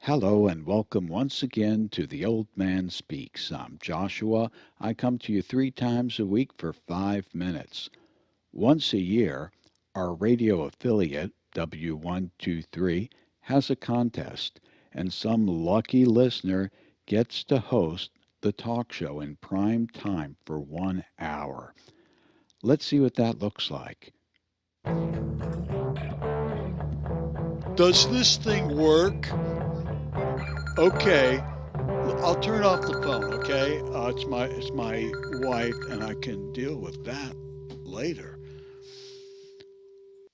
Hello and welcome once again to The Old Man Speaks. I'm Joshua. I come to you 3 times a week for 5 minutes. Once a year, our radio affiliate, W123, has a contest, and some lucky listener gets to host the talk show in prime time for 1 hour. Let's see what that looks like. Does this thing work? Okay, I'll turn off the phone. Okay, it's my wife, and I can deal with that later.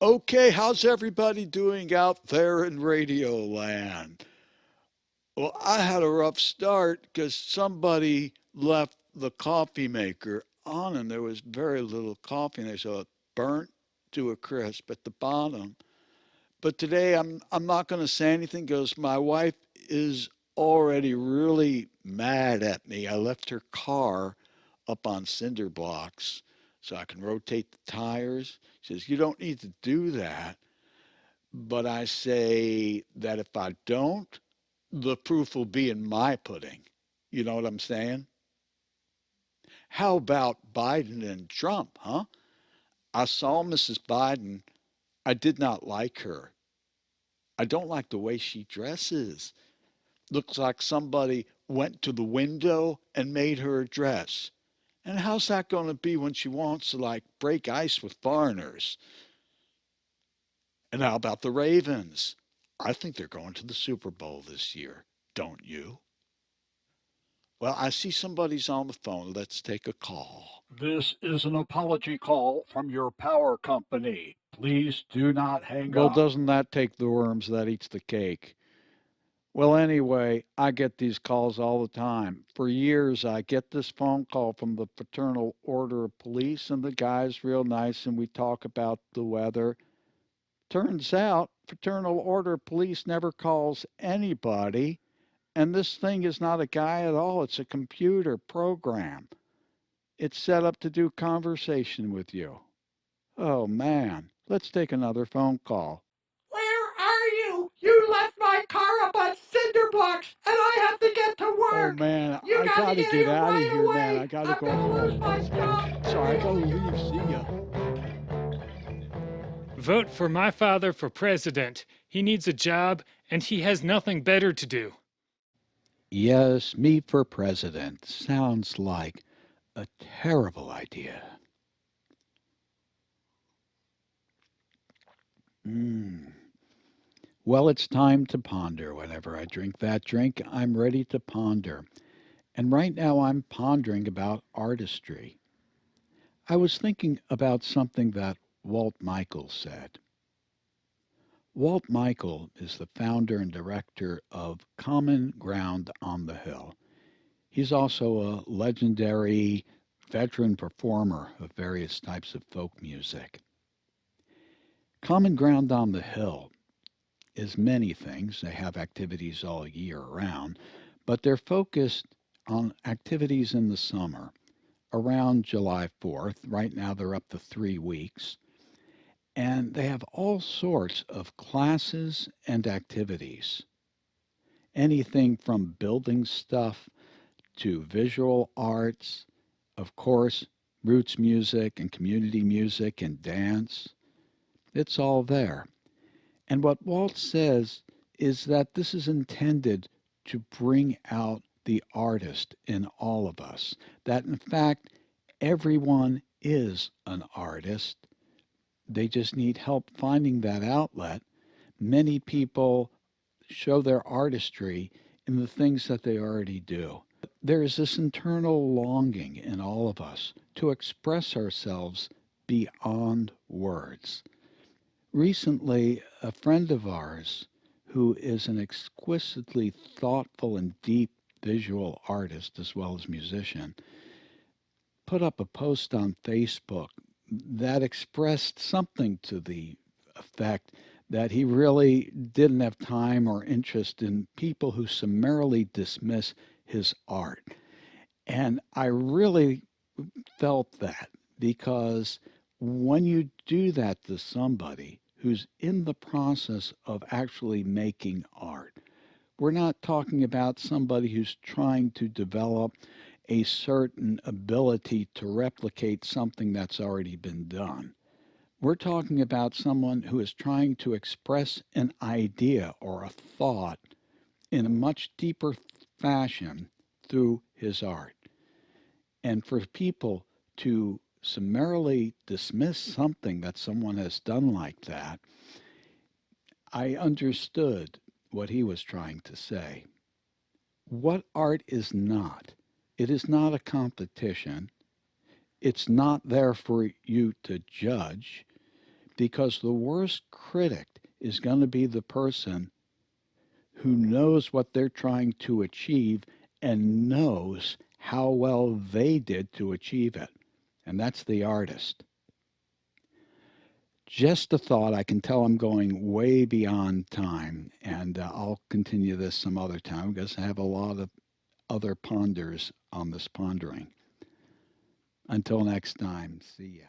Okay, how's everybody doing out there in Radio Land? Well, I had a rough start because somebody left the coffee maker on, and there was very little coffee, and they saw it burnt to a crisp at the bottom. But today I'm not going to say anything because my wife is already really mad at me. I left her car up on cinder blocks so I can rotate the tires. She says, "You don't need to do that." But I say that if I don't, the proof will be in my pudding. You know what I'm saying? How about Biden and Trump, huh? I saw Mrs. Biden. I did not like her. I don't like the way she dresses. Looks like somebody went to the window and made her a dress. And how's that going to be when she wants to like break ice with foreigners? And how about the Ravens? I think they're going to the Super Bowl this year. Don't you? Well, I see somebody's on the phone. Let's take a call. This is an apology call from your power company. Please do not hang Well, up. doesn't that take the worms that eats the cake? Well, anyway, I get these calls all the time. For years, I get this phone call from the Fraternal Order of Police, and the guy's real nice, and we talk about the weather. Turns out, Fraternal Order of Police never calls anybody, and this thing is not a guy at all. It's a computer program. It's set up to do conversation with you. Oh, man. Let's take another phone call. Where are you? You left my car up on cinder blocks and I have to get to Oh, work. man, You I got to gotta get get here out of right here, man. I away. gotta I'm go going to lose home. my Okay, job. sorry, I gotta leave. See ya. Vote for my father for president. He needs a job and he has nothing better to do. Yes, me for president. Sounds like a terrible idea. Mm. Well, it's time to ponder. Whenever I drink that drink, I'm ready to ponder. And right now, I'm pondering about artistry. I was thinking about something that Walt Michael said. Walt Michael is the founder and director of Common Ground on the Hill. He's also a legendary veteran performer of various types of folk music. Common Ground on the Hill is many things. They have activities all year round, but they're focused on activities in the summer around July 4th. Right now, they're up to 3 weeks. And they have all sorts of classes and activities. Anything from building stuff to visual arts, of course, roots music and community music and dance. It's all there. And what Walt says is that this is intended to bring out the artist in all of us. That in fact, everyone is an artist. They just need help finding that outlet. Many people show their artistry in the things that they already do. There is this internal longing in all of us to express ourselves beyond words. Recently, a friend of ours who is an exquisitely thoughtful and deep visual artist as well as musician put up a post on Facebook that expressed something to the effect that he really didn't have time or interest in people who summarily dismiss his art. And I really felt that because when you do that to somebody who's in the process of actually making art, We're not talking about somebody who's trying to develop a certain ability to replicate something that's already been done. We're talking about someone who is trying to express an idea or a thought in a much deeper fashion through his art. And for people to summarily dismiss something that someone has done like that, I understood what he was trying to say. What art is not? It is not a competition. It's not there for you to judge because the worst critic is going to be the person who knows what they're trying to achieve and knows how well they did to achieve it. And that's the artist. Just a thought. I can tell I'm going way beyond time, and I'll continue this some other time because I have a lot of other ponders on this pondering. Until next time, see ya.